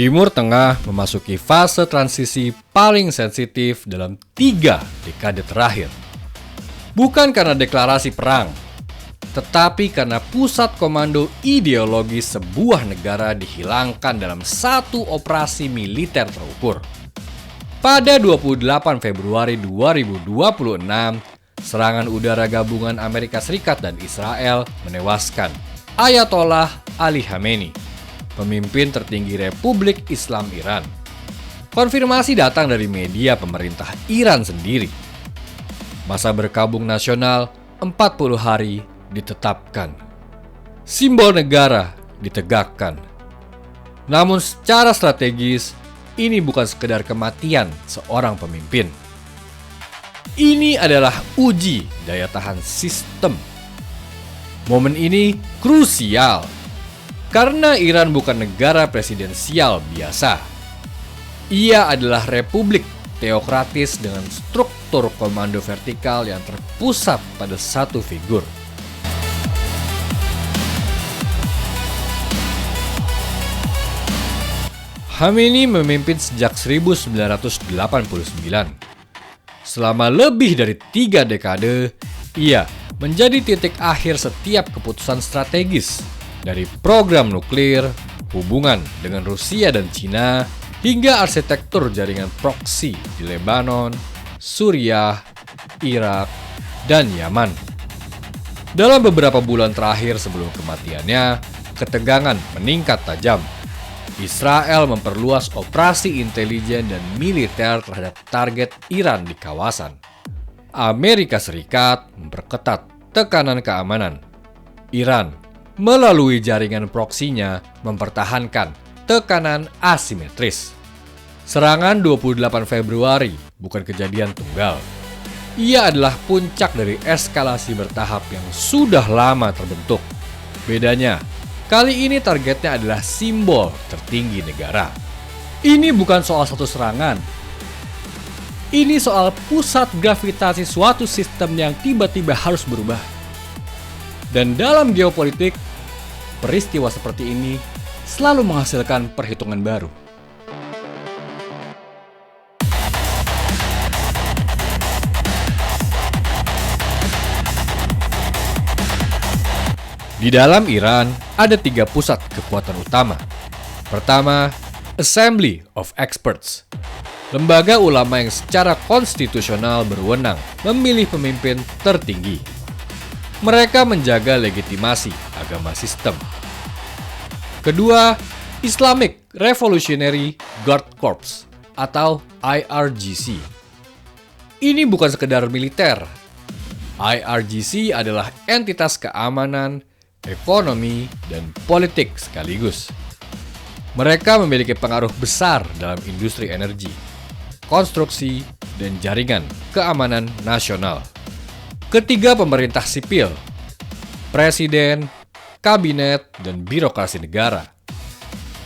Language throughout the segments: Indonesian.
Timur Tengah memasuki fase transisi paling sensitif dalam 3 dekade terakhir. Bukan karena deklarasi perang, tetapi karena pusat komando ideologi sebuah negara dihilangkan dalam satu operasi militer terukur. Pada 28 Februari 2026, serangan udara gabungan Amerika Serikat dan Israel menewaskan Ayatollah Ali Khamenei, pemimpin tertinggi Republik Islam Iran. Konfirmasi datang dari media pemerintah Iran sendiri. Masa berkabung nasional 40 hari ditetapkan. Simbol negara ditegakkan. Namun secara strategis, ini bukan sekedar kematian seorang pemimpin. Ini adalah uji daya tahan sistem. Momen ini krusial karena Iran bukan negara presidensial biasa. Ia adalah republik teokratis dengan struktur komando vertikal yang terpusat pada satu figur. Khamenei memimpin sejak 1989. Selama lebih dari 3 dekade, ia menjadi titik akhir setiap keputusan strategis, dari program nuklir, hubungan dengan Rusia dan Cina, hingga arsitektur jaringan proksi di Lebanon, Suriah, Irak, dan Yaman. Dalam beberapa bulan terakhir sebelum kematiannya, ketegangan meningkat tajam. Israel memperluas operasi intelijen dan militer terhadap target Iran di kawasan. Amerika Serikat memperketat tekanan keamanan. Iran melalui jaringan proksinya mempertahankan tekanan asimetris. Serangan 28 Februari bukan kejadian tunggal. Ia adalah puncak dari eskalasi bertahap yang sudah lama terbentuk. Bedanya, kali ini targetnya adalah simbol tertinggi negara. Ini bukan soal satu serangan. Ini soal pusat gravitasi suatu sistem yang tiba-tiba harus berubah. Dan dalam geopolitik, peristiwa seperti ini selalu menghasilkan perhitungan baru. Di dalam Iran, ada 3 pusat kekuatan utama. Pertama, Assembly of Experts, lembaga ulama yang secara konstitusional berwenang memilih pemimpin tertinggi. Mereka menjaga legitimasi agama sistem. Kedua, Islamic Revolutionary Guard Corps atau IRGC. Ini bukan sekedar militer. IRGC adalah entitas keamanan, ekonomi, dan politik sekaligus. Mereka memiliki pengaruh besar dalam industri energi, konstruksi, dan jaringan keamanan nasional. Ketiga, pemerintah sipil, presiden, kabinet, dan birokrasi negara.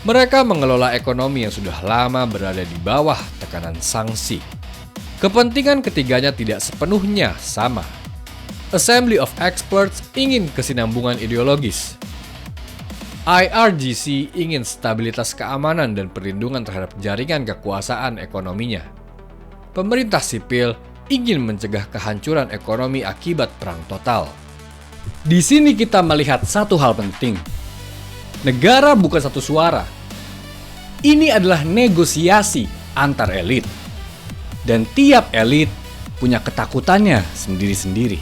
Mereka mengelola ekonomi yang sudah lama berada di bawah tekanan sanksi. Kepentingan ketiganya tidak sepenuhnya sama. Assembly of Experts ingin kesinambungan ideologis. IRGC ingin stabilitas keamanan dan perlindungan terhadap jaringan kekuasaan ekonominya. Pemerintah sipil ingin mencegah kehancuran ekonomi akibat perang total. Di sini kita melihat satu hal penting. Negara bukan satu suara. Ini adalah negosiasi antar elit. Dan tiap elit punya ketakutannya sendiri-sendiri.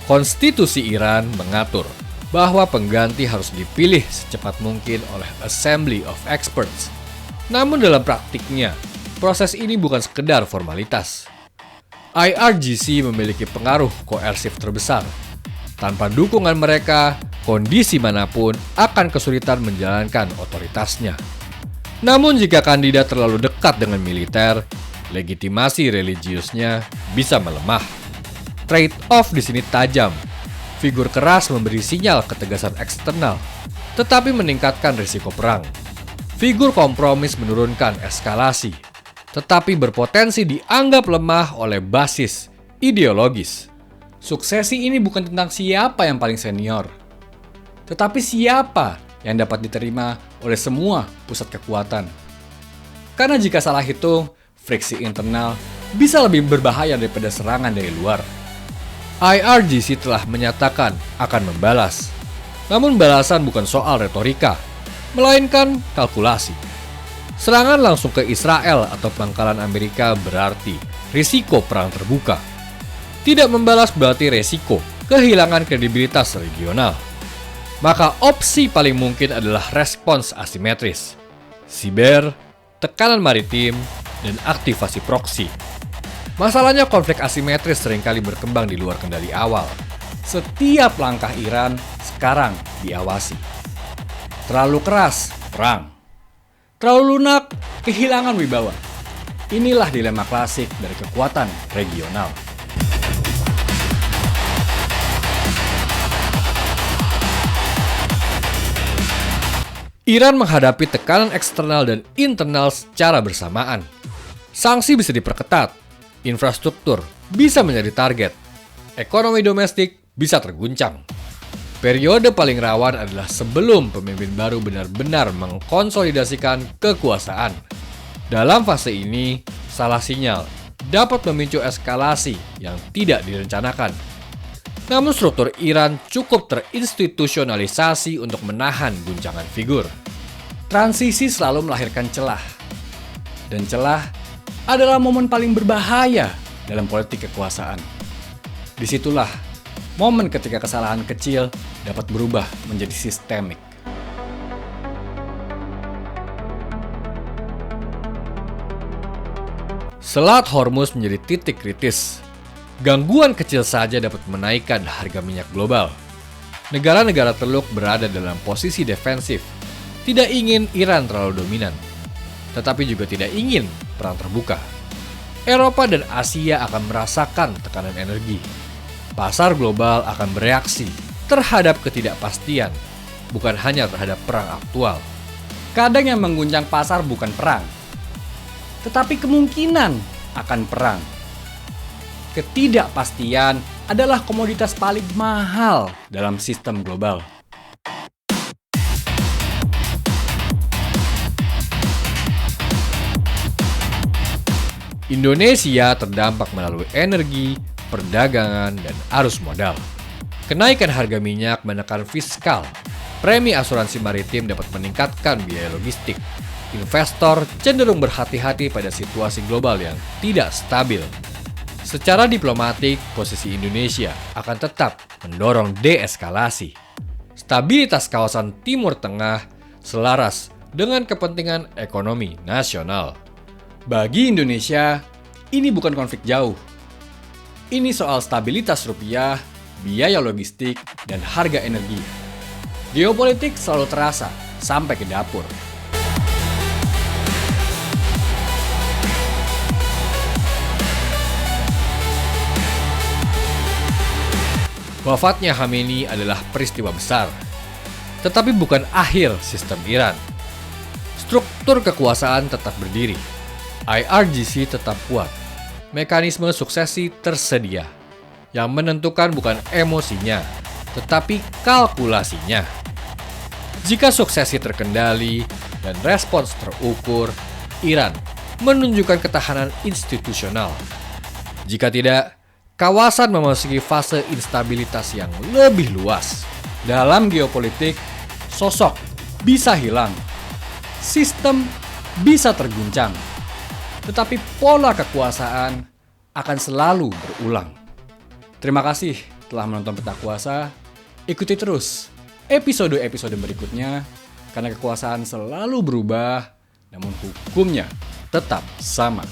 Konstitusi Iran mengatur bahwa pengganti harus dipilih secepat mungkin oleh Assembly of Experts. Namun dalam praktiknya, proses ini bukan sekedar formalitas. IRGC memiliki pengaruh koersif terbesar. Tanpa dukungan mereka, kondisi manapun akan kesulitan menjalankan otoritasnya. Namun jika kandidat terlalu dekat dengan militer, legitimasi religiusnya bisa melemah. Trade-off di sini tajam. Figur keras memberi sinyal ketegasan eksternal, tetapi meningkatkan risiko perang. Figur kompromis menurunkan eskalasi, tetapi berpotensi dianggap lemah oleh basis ideologis. Suksesi ini bukan tentang siapa yang paling senior, tetapi siapa yang dapat diterima oleh semua pusat kekuatan. Karena jika salah hitung, friksi internal bisa lebih berbahaya daripada serangan dari luar. IRGC telah menyatakan akan membalas. Namun balasan bukan soal retorika, melainkan kalkulasi. Serangan langsung ke Israel atau pangkalan Amerika berarti risiko perang terbuka. Tidak membalas berarti resiko kehilangan kredibilitas regional. Maka opsi paling mungkin adalah respons asimetris, siber, tekanan maritim, dan aktivasi proksi. Masalahnya konflik asimetris seringkali berkembang di luar kendali awal. Setiap langkah Iran sekarang diawasi. Terlalu keras, perang. Terlalu lunak, kehilangan wibawa. Inilah dilema klasik dari kekuatan regional. Iran menghadapi tekanan eksternal dan internal secara bersamaan. Sanksi bisa diperketat, infrastruktur bisa menjadi target, ekonomi domestik bisa terguncang. Periode paling rawan adalah sebelum pemimpin baru benar-benar mengkonsolidasikan kekuasaan. Dalam fase ini, salah sinyal dapat memicu eskalasi yang tidak direncanakan. Namun struktur Iran cukup terinstitusionalisasi untuk menahan guncangan figur. Transisi selalu melahirkan celah. Dan celah adalah momen paling berbahaya dalam politik kekuasaan. Disitulah momen ketika kesalahan kecil dapat berubah menjadi sistemik. Selat Hormuz menjadi titik kritis. Gangguan kecil saja dapat menaikkan harga minyak global. Negara-negara Teluk berada dalam posisi defensif. Tidak ingin Iran terlalu dominan, tetapi juga tidak ingin perang terbuka. Eropa dan Asia akan merasakan tekanan energi. Pasar global akan bereaksi terhadap ketidakpastian, bukan hanya terhadap perang aktual. Kadang yang mengguncang pasar bukan perang, tetapi kemungkinan akan perang. Ketidakpastian adalah komoditas paling mahal dalam sistem global. Indonesia terdampak melalui energi, perdagangan, dan arus modal. Kenaikan harga minyak menekan fiskal. Premi asuransi maritim dapat meningkatkan biaya logistik. Investor cenderung berhati-hati pada situasi global yang tidak stabil. Secara diplomatik, posisi Indonesia akan tetap mendorong deeskalasi. Stabilitas kawasan Timur Tengah selaras dengan kepentingan ekonomi nasional. Bagi Indonesia, ini bukan konflik jauh. Ini soal stabilitas rupiah, biaya logistik, dan harga energi. Geopolitik selalu terasa sampai ke dapur. Wafatnya Khamenei adalah peristiwa besar, tetapi bukan akhir sistem Iran. Struktur kekuasaan tetap berdiri. IRGC tetap kuat. Mekanisme suksesi tersedia. Yang menentukan bukan emosinya, tetapi kalkulasinya. Jika suksesi terkendali dan respons terukur, Iran menunjukkan ketahanan institusional. Jika tidak, kawasan memasuki fase instabilitas yang lebih luas. Dalam geopolitik, sosok bisa hilang, sistem bisa terguncang, tetapi pola kekuasaan akan selalu berulang. Terima kasih telah menonton Peta Kuasa. Ikuti terus episode-episode berikutnya, karena kekuasaan selalu berubah, namun hukumnya tetap sama.